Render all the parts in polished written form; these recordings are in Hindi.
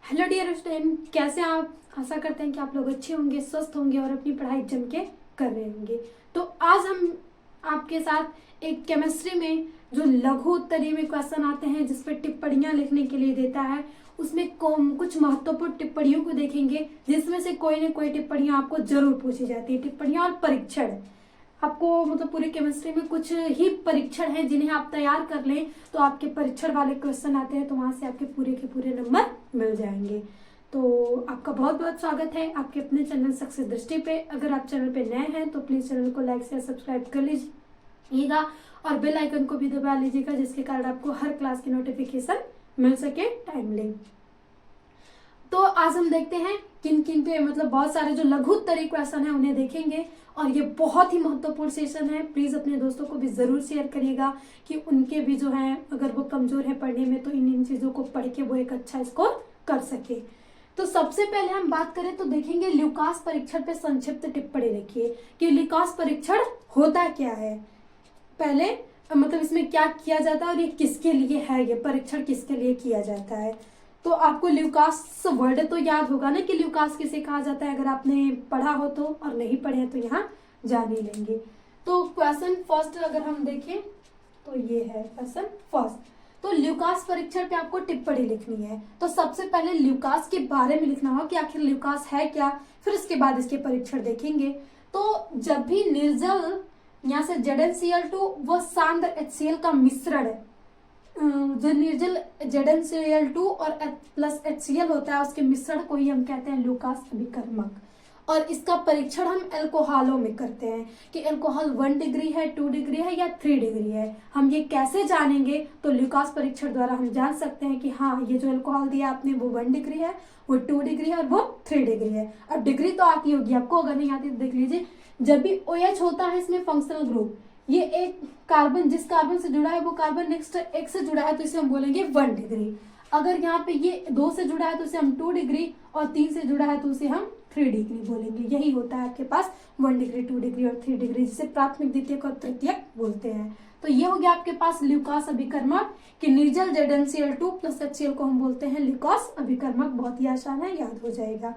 हेलो डियर स्टूडेंट, कैसे हैं आप। आशा करते हैं कि आप लोग अच्छे होंगे, स्वस्थ होंगे और अपनी पढ़ाई जम के कर रहे होंगे। तो आज हम आपके साथ एक केमिस्ट्री में जो लघु उत्तरीय में क्वेश्चन आते हैं जिस पर टिप्पणियां लिखने के लिए देता है, उसमें कुछ महत्वपूर्ण टिप्पणियों को देखेंगे जिसमें से कोई ना कोई टिप्पणियां आपको जरूर पूछी जाती है। टिप्पणियां और परीक्षण आपको पूरी केमिस्ट्री में कुछ ही परीक्षण हैं जिन्हें आप तैयार कर लें तो आपके परीक्षण वाले क्वेश्चन आते हैं तो वहां से आपके पूरे के पूरे नंबर मिल जाएंगे। तो आपका बहुत बहुत स्वागत है आपके अपने चैनल सक्सेस दृष्टि पे। अगर आप चैनल पे नए हैं तो प्लीज चैनल को लाइक शेयर सब्सक्राइब कर लीजिएगा और बेल आइकन को भी दबा लीजिएगा जिसके कारण आपको हर क्लास की नोटिफिकेशन मिल सके टाइमली। तो आज हम देखते हैं किन किन पे बहुत सारे जो लघु उत्तरीय क्वेश्चन है उन्हें देखेंगे और ये बहुत ही महत्वपूर्ण सेशन है। प्लीज अपने दोस्तों को भी जरूर शेयर करिएगा कि उनके भी जो है अगर वो कमजोर है पढ़ने में तो इन चीजों को पढ़ के वो एक अच्छा स्कोर कर सके। तो सबसे पहले हम बात करें तो देखेंगे ल्यूकास परीक्षण पे संक्षिप्त टिप्पणी लिखिए कि ल्यूकास परीक्षण होता क्या है। पहले इसमें क्या किया जाता है और ये किसके लिए है, ये परीक्षण किसके लिए किया जाता है। तो आपको ल्यूकास वर्ड तो याद होगा ना कि ल्यूकास किसे कहा जाता है। अगर आपने पढ़ा हो तो, और नहीं पढ़े तो यहाँ जान ही लेंगे। तो क्वेश्चन फर्स्ट अगर हम देखें तो ये है क्वेश्चन फर्स्ट। तो ल्यूकास परीक्षण पे आपको टिप्पणी लिखनी है। तो सबसे पहले ल्यूकास के बारे में लिखना होगा कि आखिर ल्यूकास है क्या, फिर उसके बाद इसके परीक्षण देखेंगे। तो जब भी निर्जल यहाँ से ZnCl2 व सांद्र HCl का मिश्रण जो निर्जल ZnCl2 और प्लस HCl होता है उसके मिश्रण को ही हम कहते हैं ल्यूकास अभिकर्मक। और इसका परीक्षण हम एल्कोहलों में करते हैं कि एल्कोहल 1 डिग्री है, 2 डिग्री है या 3 डिग्री है। हम ये कैसे जानेंगे तो ल्यूकास परीक्षण द्वारा हम जान सकते हैं कि हाँ ये जो एल्कोहल दिया आपने वो 1 डिग्री है, वो 2 डिग्री है और वो 3 डिग्री है। अब डिग्री तो आती होगी आपको, अगर नहीं आती तो देख लीजिए। जब भी OH होता है इसमें फंक्शनल ग्रुप, ये एक कार्बन जिस कार्बन से जुड़ा है वो कार्बन नेक्स्ट एक से जुड़ा है तो इसे हम बोलेंगे 1 डिग्री। अगर यहाँ पे ये 2 से जुड़ा है तो इसे हम 2 डिग्री और 3 से जुड़ा है तो उसे हम 3 डिग्री बोलेंगे। यही होता है आपके पास 1 डिग्री, 2 डिग्री और 3 डिग्री, जिसे प्राथमिक, द्वितीयक और तृतीयक बोलते हैं। तो ये हो गया आपके पास ल्यूकास अभिकर्मक कि निर्जल ZnCl2 प्लस HCl को हम बोलते हैं ल्यूकास अभिकर्मक। बहुत ही आसान है, याद हो जाएगा।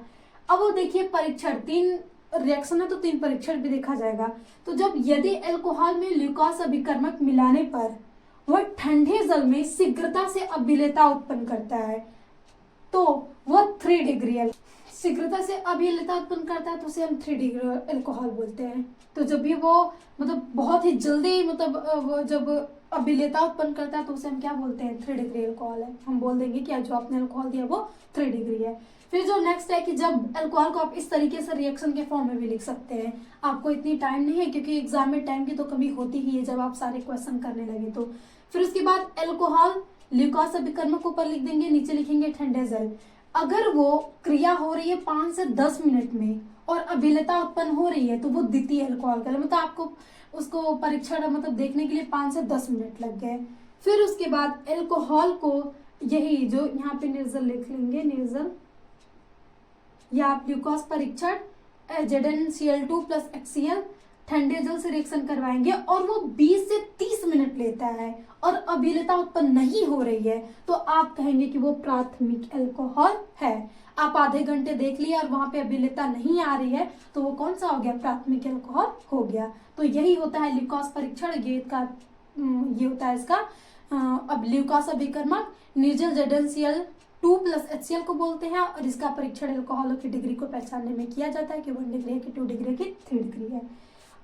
अब वो देखिए परीक्षण, 3 रिएक्शन है तो 3 परीक्षण भी देखा जाएगा। तो जब यदि एल्कोहल में ल्यूकास अभिकर्मक मिलाने पर वह ठंडे जल में शीघ्रता से अभिलेता उत्पन्न करता है तो वह 3 डिग्री है। शीघ्रता से अभिलेता उत्पन्न करता है तो उसे हम 3 डिग्री एल्कोहल बोलते हैं। तो जब भी वो बहुत ही जल्दी वो जब अभिलेता उत्पन्न करता है तो उसे हम क्या बोलते हैं, 3 डिग्री एल्कोहल है। हम बोल देंगे कि जो आपने एल्कोहल दिया वो 3 डिग्री है। फिर जो नेक्स्ट है कि जब एल्कोहल को आप इस तरीके से रिएक्शन के फॉर्म में भी लिख सकते हैं। आपको इतनी टाइम नहीं है क्योंकि एग्जाम में टाइम की तो कमी होती ही है जब आप सारे क्वेश्चन करने लगे तो। फिर उसके बाद एल्कोहल ल्यूकास अभिकर्मक ऊपर लिख देंगे, नीचे लिखेंगे ठंडे जल। अगर वो क्रिया हो रही है 5 से 10 मिनट में और अभिलेता उत्पन्न हो रही है तो वो द्वितीय एल्कोहल कहलाता है। आपको उसको परीक्षण देखने के लिए 5 से 10 मिनट लग गए। फिर उसके बाद एल्कोहल को यही जो यहाँ पे निर्जल लिख लेंगे, निर्जल या आप ल्यूकास परीक्षण ZnCl2 प्लस HCl ठंडे जल से रिएक्शन करवाएंगे और वो 20 से 30 मिनट लेता है और अभिलेता उत्पन्न नहीं हो रही है तो आप कहेंगे कि वो प्राथमिक एल्कोहल है। आप आधे घंटे देख लिए और वहां पे अभिलेता नहीं आ रही है तो वो कौन सा हो गया, प्राथमिक एल्कोहल हो गया। तो यही होता है ल्यूकास परीक्षण। ये होता है इसका अब ल्यूकास अभिकर्मक निर्जल ZnCl2 प्लस HCl को बोलते हैं और इसका परीक्षण एल्कोहलों की डिग्री को पहचानने में किया जाता है कि 1 डिग्री है कि 2 डिग्री है कि 3 डिग्री है।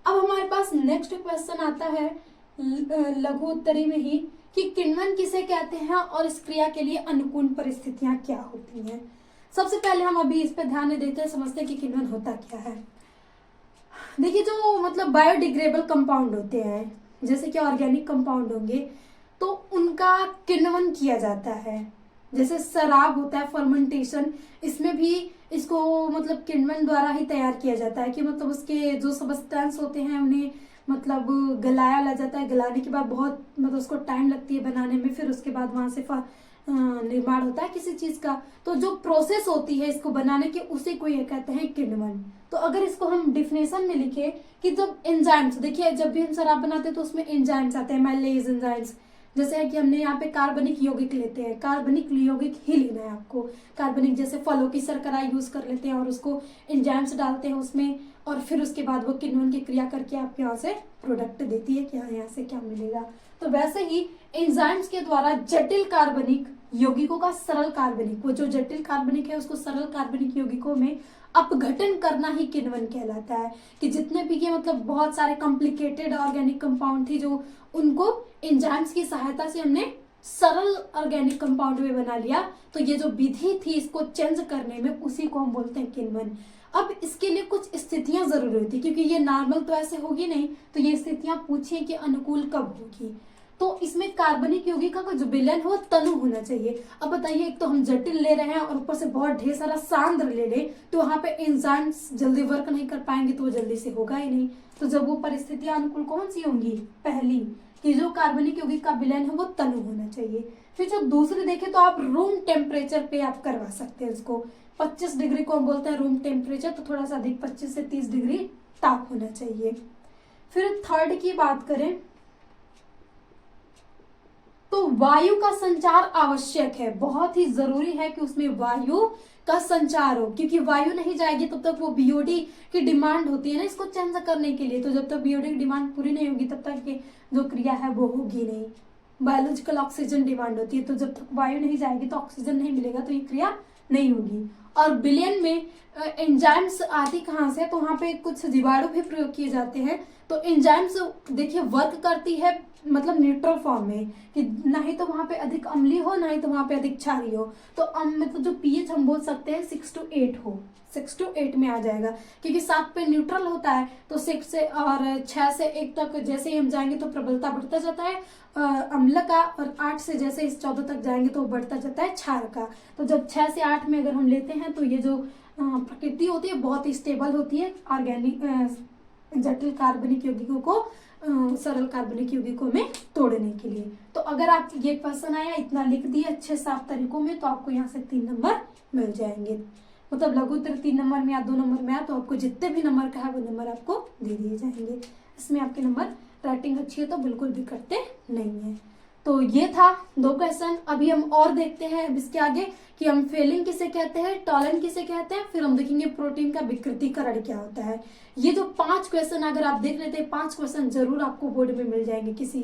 अब हमारे पास नेक्स्ट क्वेश्चन आता है लघु उत्तरी में ही कि किण्वन किसे कहते हैं और इस क्रिया के लिए अनुकूल परिस्थितियां क्या होती हैं। सबसे पहले हम अभी इस पे ध्यान देते हैं, समझते हैं कि किण्वन होता क्या है। देखिए जो बायोडिग्रेडेबल कंपाउंड होते हैं जैसे कि ऑर्गेनिक कंपाउंड होंगे तो उनका किण्वन किया जाता है। जैसे शराब होता है फर्मेंटेशन, इसमें भी इसको किण्वन द्वारा ही तैयार किया जाता है कि उसके जो सब्सटेंस होते हैं उन्हें गलाया ला जाता है। गलाने के बाद बहुत उसको टाइम लगती है बनाने में, फिर उसके बाद वहां से निर्माण होता है किसी चीज का। तो जो प्रोसेस होती है इसको बनाने की उसे को ये कहते हैं किण्वन। तो अगर इसको हम डिफिनेशन में लिखे कि जब एंजाइम्स, देखिए जब भी हम शराब बनाते हैं तो उसमें एंजाइम्स आते हैं, माइलेज एंजाइम्स जैसे है कि हमने यहाँ पे कार्बनिक यौगिक लेते हैं, कार्बनिक यौगिक ही लेना है आपको। कार्बनिक जैसे फलों की शर्करा यूज कर लेते हैं और उसको एंजाइम्स डालते हैं उसमें, और फिर उसके बाद वो किण्वन की क्रिया करके आपके यहाँ से प्रोडक्ट देती है कि हाँ यहाँ से क्या मिलेगा। तो वैसे ही एंजाइम्स के द्वारा जटिल कार्बनिक यौगिकों का सरल कार्बनिक, वो जो जटिल कार्बनिक है उसको सरल कार्बनिक यौगिकों में अपघटन करना ही किण्वन कहलाता है। कि जितने भी ये मतलब बहुत सारे कॉम्प्लिकेटेड ऑर्गेनिक कंपाउंड थे जो उनको एंजाइम्स की सहायता से हमने सरल ऑर्गेनिक कंपाउंड में बना लिया, तो ये जो विधि थी इसको चेंज करने में, उसी को हम बोलते हैं किण्वन। अब इसके लिए कुछ स्थितियां जरूरी होती, क्योंकि ये नॉर्मल तो ऐसे होगी नहीं, तो ये स्थितियां पूछिए कि अनुकूल कब होगी। तो इसमें कार्बनिक यौगिक का जो विलयन हो तनु होना चाहिए। अब बताइए, एक तो हम जटिल ले रहे हैं और ऊपर से बहुत ढेर सारा सांद्र ले ले, तो वहां पे एंजाइम्स जल्दी वर्क नहीं कर पाएंगे, तो वो जल्दी से होगा ही नहीं। तो जब वो परिस्थितियां अनुकूल कौन सी होंगी, पहली, कि जो कार्बनिक यौगिक का विलयन है वो तनु होना चाहिए। फिर जो दूसरी देखें तो आप रूम टेम्परेचर पे आप करवा सकते हैं इसको। 25 डिग्री को हम बोलते हैं रूम टेम्परेचर, तो थोड़ा सा अधिक 25 से 30 डिग्री ताप होना चाहिए। फिर थर्ड की बात करें तो वायु का संचार आवश्यक है, बहुत ही जरूरी है कि उसमें वायु का संचार हो, क्योंकि वायु नहीं जाएगी तब तक वो बीओडी की डिमांड होती है ना इसको चेंज करने के लिए, तो जब तक बीओडी की डिमांड पूरी नहीं होगी तब तक ये जो क्रिया है वो होगी नहीं। बायोलॉजिकल ऑक्सीजन डिमांड होती है, तो जब तक वायु नहीं जाएगी तो ऑक्सीजन नहीं मिलेगा, तो ये क्रिया नहीं होगी। और विलयन में एंजाइम्स आती कहाँ से, तो वहां पे कुछ जीवाणु भी प्रयोग किए जाते हैं। तो एंजाइम्स देखिए वर्क करती है मतलब न्यूट्रल फॉर्म में, कि ना ही तो वहां पे अधिक अम्लीय हो ना ही तो वहां पे अधिक क्षारीय हो। तो मतलब जो पीएच हम बोल सकते हैं 6 to 8 हो, 6 to 8 में आ जाएगा, क्योंकि 7 पे न्यूट्रल होता है, तो 6 से और 6 से 1 तक जैसे ही हम जाएंगे तो प्रबलता बढ़ता जाता है अम्ल का, और 8 से जैसे इस 14 तक जाएंगे तो बढ़ता जाता है क्षार का। तो जब 6 से 8 में अगर हम लेते हैं तो ये जो प्रकृति होती है बहुत ही स्टेबल होती है ऑर्गेनिक जटिल कार्बनिक यौगिकों को सरल कार्बनिक यौगिकों में तोड़ने के लिए। तो अगर आप ये क्वेश्चन आया इतना लिख दिए अच्छे साफ तरीकों में, तो आपको यहाँ से 3 नंबर मिल जाएंगे। मतलब लघु उत्तर 3 नंबर में या 2 नंबर में आया तो आपको जितने भी नंबर का है वो नंबर आपको दे दिए जाएंगे। इसमें आपके नंबर राइटिंग अच्छी है तो बिल्कुल भी कटते नहीं है। तो ये था 2 क्वेश्चन। अभी हम और देखते हैं अब इसके आगे कि हम फेलिंग किसे कहते हैं, टॉलन किसे कहते हैं, फिर हम देखेंगे प्रोटीन का विकृतीकरण क्या होता है। ये जो 5 क्वेश्चन अगर आप देख लेते हैं, 5 क्वेश्चन जरूर आपको बोर्ड में मिल जाएंगे, किसी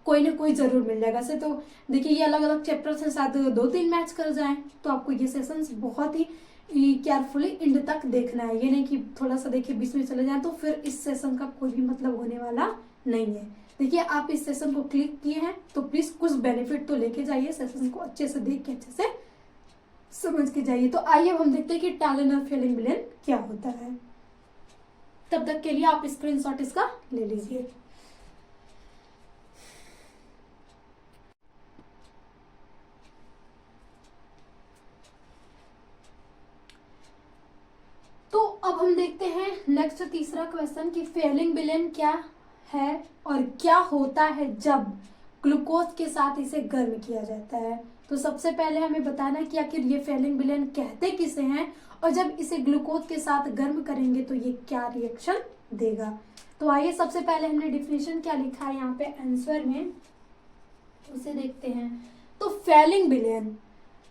कोई ना कोई जरूर मिल जाएगा। से तो देखिए ये अलग अलग चैप्टर से साथ 2-3 मैच कर जाएं, तो आपको ये सेशंस बहुत ही केयरफुली इंड तक देखना है। ये नहीं कि थोड़ा सा देखिए बीच में चले जाए, तो फिर इस सेशन का कोई भी मतलब होने वाला नहीं है। देखिए आप इस सेशन को क्लिक किए हैं तो प्लीज कुछ बेनिफिट तो लेके जाइए, सेशन को अच्छे से देख के अच्छे से समझ के जाइए। तो आइए अब हम देखते हैं कि टैलेंट और फेलिंग विलेन क्या होता है। तब तक के लिए आप स्क्रीनशॉट इसका ले लीजिए। तो अब हम देखते हैं नेक्स्ट तीसरा क्वेश्चन कि फेलिंग विलेन क्या है और क्या होता है जब ग्लूकोज के साथ इसे गर्म किया जाता है। तो सबसे पहले हमें बताना है कि आखिर ये फेलिंग विलेन कहते किसे हैं, और जब इसे ग्लूकोज के साथ गर्म करेंगे तो ये क्या रिएक्शन देगा। तो आइए सबसे पहले हमने डिफिनेशन क्या लिखा है यहाँ पे आंसर में, उसे देखते हैं। तो फेलिंग विलेन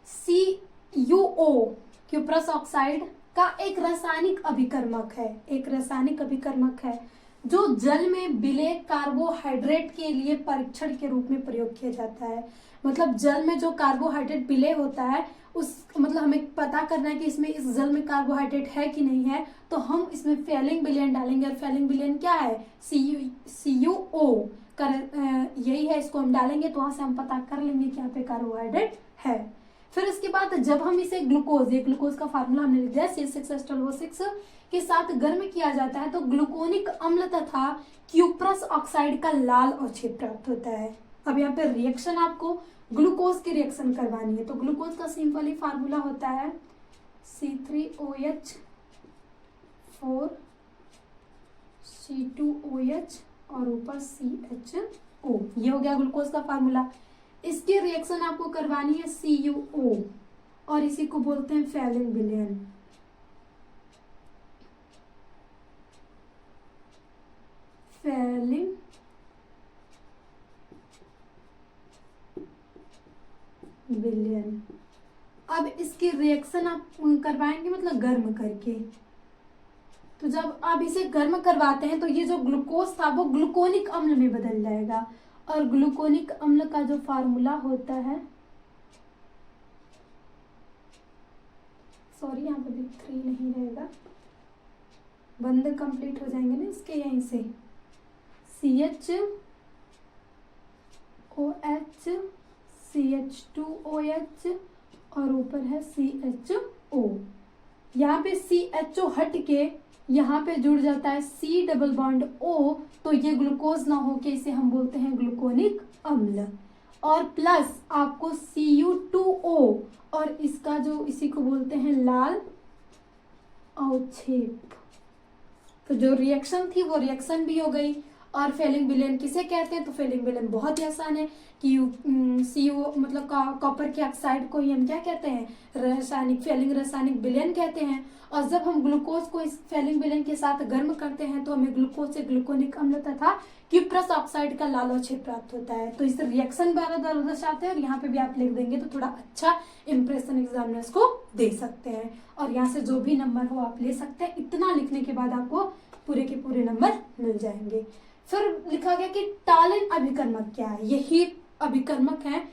CuO क्यूप्रस ऑक्साइड का एक रासायनिक अभिकर्मक है, एक रासायनिक अभिकर्मक है जो जल में विलेय कार्बोहाइड्रेट के लिए परीक्षण के रूप में प्रयोग किया जाता है। मतलब जल में जो कार्बोहाइड्रेट विलेय होता है उस मतलब हमें पता करना है कि इसमें इस जल में कार्बोहाइड्रेट है कि नहीं है, तो हम इसमें फेलिंग विलेन डालेंगे। और फेलिंग विलेन क्या है, CuO कर यही है, इसको हम डालेंगे तो वहां से हम पता कर लेंगे कि यहाँ पे कार्बोहाइड्रेट है। फिर इसके बाद जब हम इसे ग्लूकोज, ये ग्लूकोज का फार्मूला हमने लिख दिया C6H12O6 के साथ गर्म किया जाता है तो ग्लूकोनिक अम्ल तथा क्यूप्रस ऑक्साइड का लाल अवक्षेप प्राप्त होता है। अब यहाँ पे रिएक्शन आपको ग्लूकोज की रिएक्शन करवानी है, तो ग्लूकोज का सिंपली फार्मूला होता है C3OH4 C2OH और ऊपर CHO, ये हो गया ग्लूकोज का फार्मूला। इसकी रिएक्शन आपको करवानी है CuO और इसी को बोलते हैं फेलिंग विलेन। फेलिंग विलयन। अब इसकी रिएक्शन आप करवाएंगे मतलब गर्म करके। तो जब आप इसे गर्म करवाते हैं तो ये जो ग्लूकोज था वो ग्लूकोनिक अम्ल में बदल जाएगा, और ग्लूकोनिक अम्ल का जो फार्मूला होता है, सॉरी यहाँ पे भी 3 नहीं रहेगा, बंद कंप्लीट हो जाएंगे ना इसके यहीं से, CHOH CH2OH और ऊपर है CHO। यहाँ पे CHO हट के यहाँ पे जुड़ जाता है C डबल बॉन्ड O, तो ये ग्लूकोज ना हो के इसे हम बोलते हैं ग्लूकोनिक अम्ल। और प्लस आपको Cu2O, और इसका जो इसी को बोलते हैं लाल अवक्षेप। तो जो रिएक्शन थी वो रिएक्शन भी हो गई। और फेलिंग विलयन किसे कहते हैं, तो फेलिंग विलयन बहुत ही आसान है कि CO मतलब कॉपर के ऑक्साइड को ही हम क्या कहते हैं, रासायनिक फेलिंग रासायनिक विलयन कहते हैं। और जब हम ग्लूकोज को इस फेलिंग विलयन के साथ गर्म करते हैं तो हमें ग्लूकोज से ग्लूकोनिक अम्ल तथा क्यूप्रस ऑक्साइड का लाल अवक्षेप प्राप्त होता है। तो इस रिएक्शन बारह दर्शाते हैं, और यहाँ पे भी आप लिख देंगे तो थोड़ा अच्छा इंप्रेशन एग्जामिनर्स को दे सकते हैं। और यहाँ से जो भी नंबर हो आप ले सकते हैं। इतना लिखने के बाद आपको पूरे के पूरे नंबर मिल जाएंगे। फिर लिखा गया कि टालिन अभिकर्मक क्या है। यही अभिकर्मक है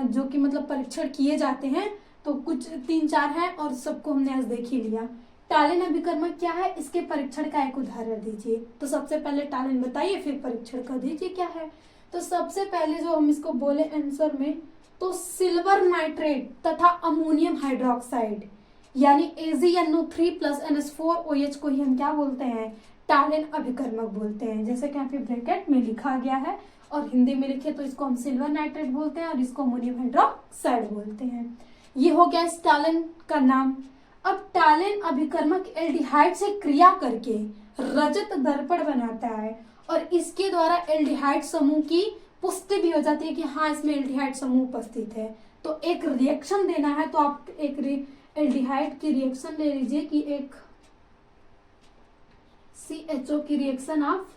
जो कि मतलब परीक्षण किए जाते हैं। तो कुछ 3-4 हैं और सबको हमने आज देख ही लिया। टालिन अभिकर्मक क्या है, इसके परीक्षण का एक उदाहरण दीजिए। तो सबसे पहले टालिन बताइए, फिर परीक्षण का दीजिए क्या है। तो सबसे पहले जो हम इसको बोले आंसर में, तो सिल्वर नाइट्रेट तथा अमोनियम हाइड्रोक्साइड यानी AgNO3 + NH4OH को ही हम क्या बोलते हैं, टालिन अभिकर्मक बोलते हैं। जैसे कि यहाँ पे ब्रैकेट में लिखा गया है, और हिंदी में लिखे तो इसको हम सिल्वर नाइट्रेट बोलते हैं और इसको अमोनियम हाइड्रोक्साइड बोलते हैं। ये हो गया इस टालिन का नाम। अब टालिन अभिकर्मक एल्डिहाइड से क्रिया करके रजत दर्पण बनाता है, और इसके द्वारा एल्डिहाइड समूह की पुष्टि भी हो जाती है कि हाँ इसमें एल्डिहाइड समूह उपस्थित है। तो एक रिएक्शन देना है तो आप एक एल्डिहाइड की रिएक्शन ले लीजिए कि एक CHO की रिएक्शन आप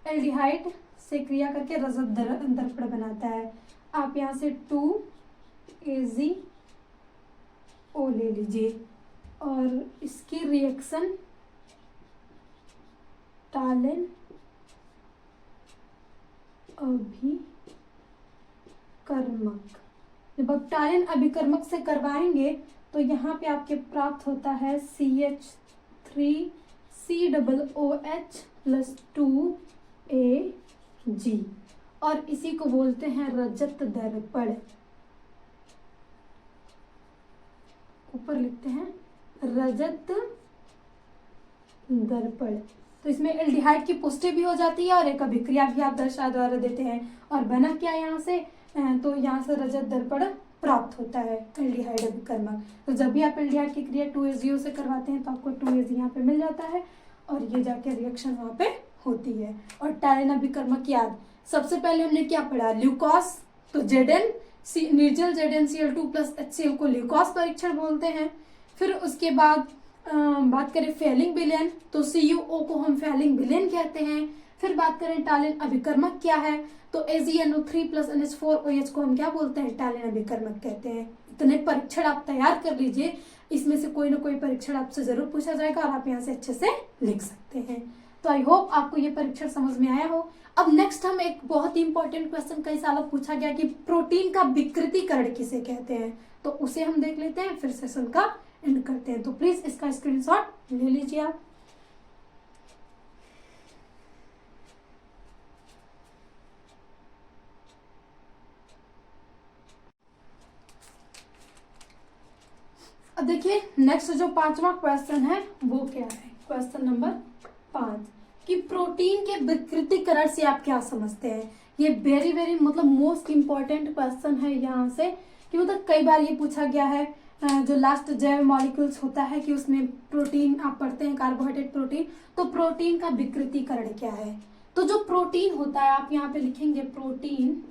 एल्डिहाइड से क्रिया करके रजत दर्पण बनाता है। आप यहाँ से 2AgO ले लीजिए, और इसकी रिएक्शन टालिन अभिकर्मक, जब आप टालिन अभिकर्मक से करवाएंगे तो यहाँ पे आपके प्राप्त होता है CH3COOH + 2Ag, और इसी को बोलते हैं रजत दर्पण। ऊपर लिखते हैं रजत दर्पण। तो इसमें एल्डिहाइड की पुष्टि भी हो जाती है और एक अभिक्रिया भी आप द्वारा देते हैं। और बना क्या यहाँ से, तो यहाँ से रजत दर्पण प्राप्त होता है एल्डिहाइड अभिकर्मक। तो जब भी आप एल्डिहाइड की क्रिया 2AgO से करवाते हैं तो आपको 2Ag यहाँ पे मिल जाता है, और ये जाके रिएक्शन वहाँ पे होती है। और टालिन अभिकर्मक याद, सबसे पहले हमने क्या पढ़ा, ल्यूकोस। तो Zn निर्जल ZnCl2 + HCl को ल्यूकोस परीक्षण बोलते हैं। फिर उसके बाद बात करें फेलिंग विलयन, तो CuO को हम फेलिंग विलयन कहते हैं। फिर बात करें टालिन अभिकर्मक क्या है, तो AgNO3 + NH4OH को हम क्या बोलते हैं, टालिन अभिकर्मक कहते हैं। इतने परीक्षण आप तैयार कर लीजिए, इसमें से कोई ना कोई परीक्षण आपसे जरूर पूछा जाएगा और आप यहाँ से अच्छे से लिख सकते हैं। तो आई होप आपको ये परीक्षण समझ में आया हो। अब नेक्स्ट हम एक बहुत ही इंपॉर्टेंट क्वेश्चन कई सालों पूछा गया कि प्रोटीन का विकृतीकरण किसे कहते हैं, तो उसे हम देख लेते हैं, फिर सेशन का एंड करते हैं। तो प्लीज इसका स्क्रीनशॉट ले लीजिए आप। अब देखिए नेक्स्ट जो 5वां क्वेश्चन है वो क्या है, क्वेश्चन नंबर 5 कि प्रोटीन के विकृतीकरण से आप क्या समझते हैं। ये वेरी वेरी मतलब मोस्ट इंपॉर्टेंट क्वेश्चन है यहाँ से, कि मतलब कई बार ये पूछा गया है। जो लास्ट जैव मॉलिक्यूल्स होता है कि उसमें प्रोटीन आप पढ़ते हैं, कार्बोहाइड्रेट प्रोटीन, तो प्रोटीन का विकृतीकरण क्या है। तो जो प्रोटीन होता है आप यहाँ पे लिखेंगे प्रोटीन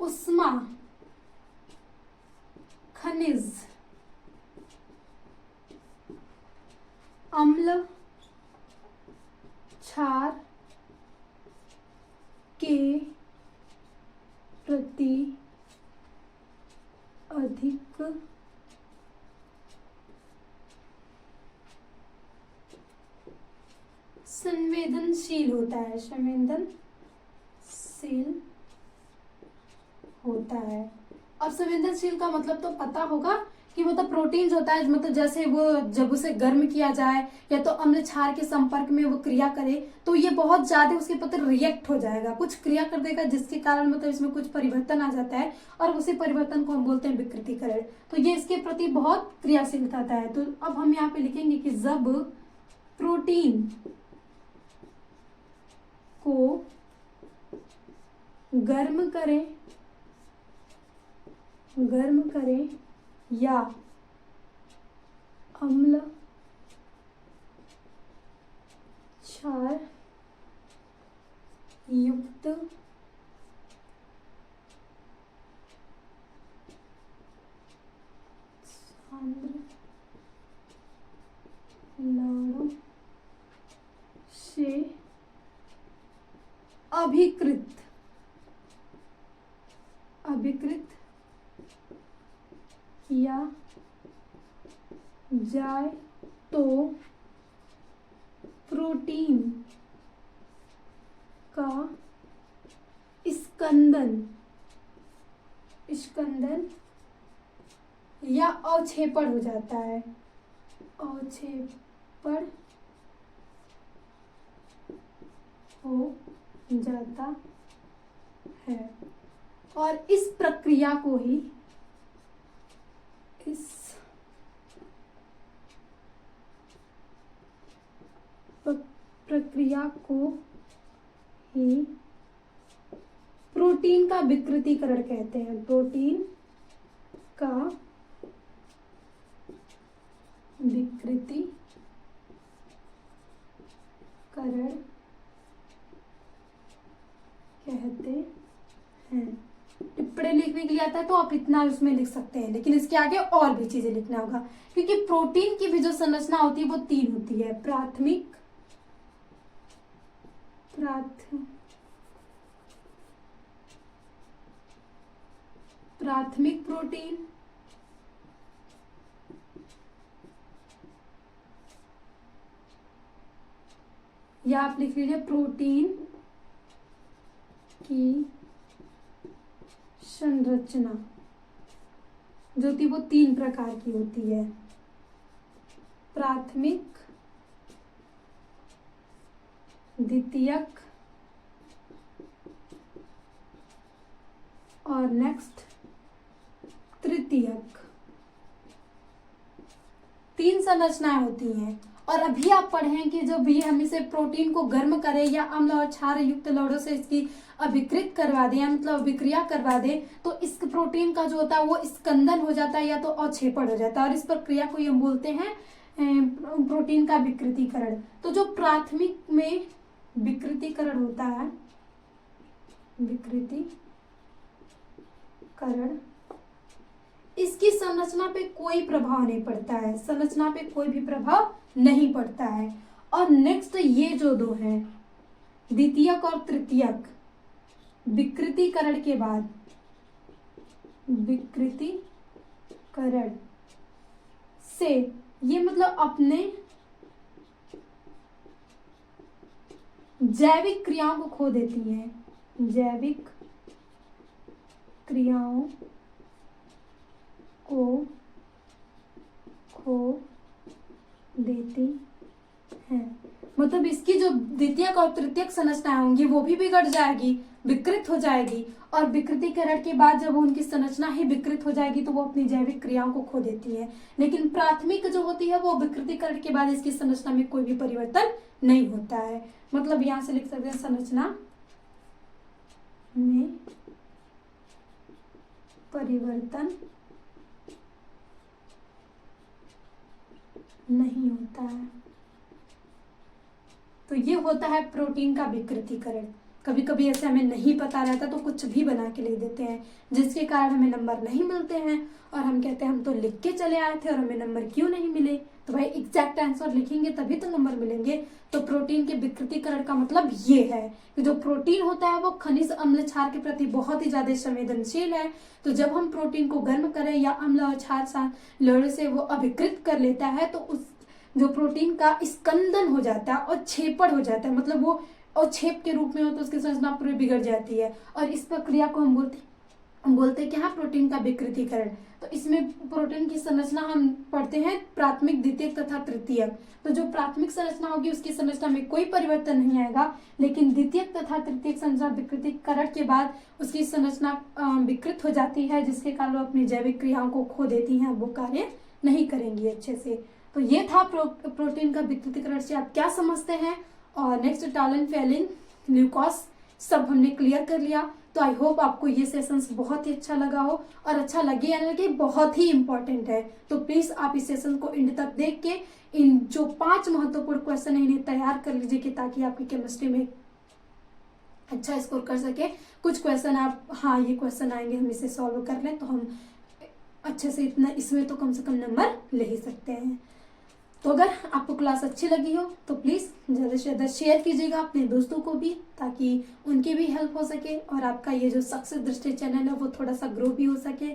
उष्मा खनिज अम्ल क्षार प्रति अधिक संवेदनशील होता है, संवेदनशील होता है। अब संवेदनशील का मतलब तो पता होगा कि मतलब प्रोटीन्स होता है, मतलब जैसे वो जब उसे गर्म किया जाए या तो अम्ल क्षार के संपर्क में वो क्रिया करे तो ये बहुत ज्यादा उसके प्रति रिएक्ट हो जाएगा, कुछ क्रिया कर देगा जिसके कारण मतलब इसमें कुछ परिवर्तन आ जाता है और उसी परिवर्तन को हम बोलते हैं विकृतीकरण। तो ये इसके प्रति बहुत क्रियाशीलता है। तो अब हम यहाँ पे लिखेंगे कि जब प्रोटीन को गर्म करें या अम्ल क्षार युक्त लवणों से अभिकृत किया जाए तो प्रोटीन का स्कंदन या अवक्षेपण हो जाता है, अवक्षेपण हो जाता है। और इस प्रक्रिया को ही प्रोटीन का विकृतीकरण कहते हैं, प्रोटीन का विकृतीकरण कहते हैं। टिप्पणी लिखने के लिए आता है तो आप इतना उसमें लिख सकते हैं, लेकिन इसके आगे और भी चीजें लिखना होगा क्योंकि प्रोटीन की भी जो संरचना होती है वो 3 होती है, प्राथमिक प्रोटीन, या आप लिख लीजिए प्रोटीन की संरचना जो थी वो 3 प्रकार की होती है, प्राथमिक, द्वितीयक और नेक्स्ट तृतीयक। 3 संरचनाएं होती हैं। और अभी आप पढ़ें कि जब ये हम इसे प्रोटीन को गर्म करें या अम्ल और क्षार युक्त लवणों से इसकी अभिकृत करवा दें, मतलब विक्रिया करवा दें, तो इस प्रोटीन का जो होता है वो स्कंदन हो जाता है या तो अवक्षेपण हो जाता है और इस प्रक्रिया को हम बोलते हैं प्रोटीन का विकृतीकरण। तो जो प्राथमिक में विकृतीकरण होता है, विकृतीकरण, इसकी संरचना पे कोई प्रभाव नहीं पड़ता है, संरचना पे कोई भी प्रभाव नहीं पड़ता है। और नेक्स्ट ये जो 2 हैं, द्वितीयक और तृतीयक, विकृतीकरण के बाद विकृतीकरण से ये मतलब अपने जैविक क्रियाओं को खो देती हैं, जैविक क्रियाओं को खो देती हैं। मतलब इसकी जो द्वितीयक और तृतीयक संरचनाएं होंगी वो भी बिगड़ जाएगी, विकृत हो जाएगी और विकृतीकरण के बाद जब उनकी संरचना ही विकृत हो जाएगी तो वो अपनी जैविक क्रियाओं को खो देती है। लेकिन प्राथमिक जो होती है वो विकृतीकरण के बाद इसकी संरचना में कोई भी परिवर्तन नहीं होता है। मतलब यहां से लिख सकते हैं संरचना में परिवर्तन नहीं होता है। तो ये होता है प्रोटीन का विकृतीकरण। कभी कभी ऐसे हमें नहीं पता रहता तो कुछ भी बना के लिख देते हैं जिसके कारण हमें नंबर नहीं मिलते हैं और हम कहते हैं हम तो लिख के चले आए थे और हमें नंबर क्यों नहीं मिले। तो भाई एग्जैक्ट आंसर लिखेंगे तभी तो नंबर मिलेंगे। तो प्रोटीन के विकृतीकरण का मतलब ये है कि जो प्रोटीन होता है वो खनिज अम्ल क्षार के प्रति बहुत ही ज्यादा संवेदनशील है। तो जब हम प्रोटीन को गर्म करें या अम्ल और क्षार लड़े से वो अभिकृत कर लेता है तो उस जो प्रोटीन का स्कंदन हो जाता है और छेपड़ हो जाता है, मतलब वो और छेप के रूप में हो तो उसकी संरचना पूरी बिगड़ जाती है। और इस प्रक्रिया को हम बोलते हैं कि हाँ प्रोटीन का विकृतीकरण। तो इसमें प्रोटीन की संरचना हम पढ़ते हैं प्राथमिक, द्वितीयक तथा तृतीयक। तो जो प्राथमिक संरचना होगी उसकी संरचना में कोई परिवर्तन नहीं आएगा, लेकिन द्वितीयक तथा तृतीयक संरचना विकृतीकरण के बाद उसकी संरचना विकृत हो जाती है, जिसके कारण वो अपनी जैविक क्रियाओं को खो देती हैं, वो कार्य नहीं करेंगी अच्छे से। तो ये था प्रोटीन का विकृतीकरण से आप क्या समझते हैं। और नेक्स्ट टॉलन, फेलिन, ल्यूकोस सब हमने क्लियर कर लिया। तो आई होप आपको ये सेशंस बहुत ही अच्छा लगा हो, और अच्छा लगे या ना लगे बहुत ही इंपॉर्टेंट है। तो प्लीज आप इस सेशन को एंड तक देख के इन जो 5 महत्वपूर्ण क्वेश्चन है इन्हें तैयार कर लीजिए कि ताकि आपकी केमिस्ट्री में अच्छा स्कोर कर सके। कुछ क्वेश्चन आप हाँ ये क्वेश्चन आएंगे हम इसे सॉल्व कर लें तो हम अच्छे से इतना इसमें तो कम से कम नंबर ले ही सकते हैं। तो अगर आपको क्लास अच्छी लगी हो तो प्लीज़ ज़्यादा से ज़्यादा शेयर कीजिएगा अपने दोस्तों को भी, ताकि उनकी भी हेल्प हो सके और आपका ये जो सक्सेस दृष्टि चैनल है वो थोड़ा सा ग्रो भी हो सके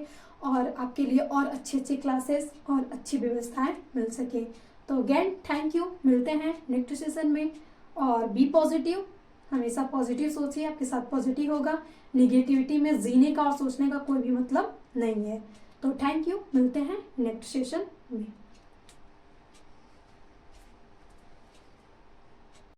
और आपके लिए और अच्छी अच्छी क्लासेस और अच्छी व्यवस्थाएं मिल सके। तो अगेन थैंक यू, मिलते हैं नेक्स्ट सेशन में। और बी पॉजिटिव, हमेशा पॉजिटिव सोचिए, आपके साथ पॉजिटिव होगा। निगेटिविटी में जीने का और सोचने का कोई भी मतलब नहीं है। तो थैंक यू, मिलते हैं नेक्स्ट सेशन में।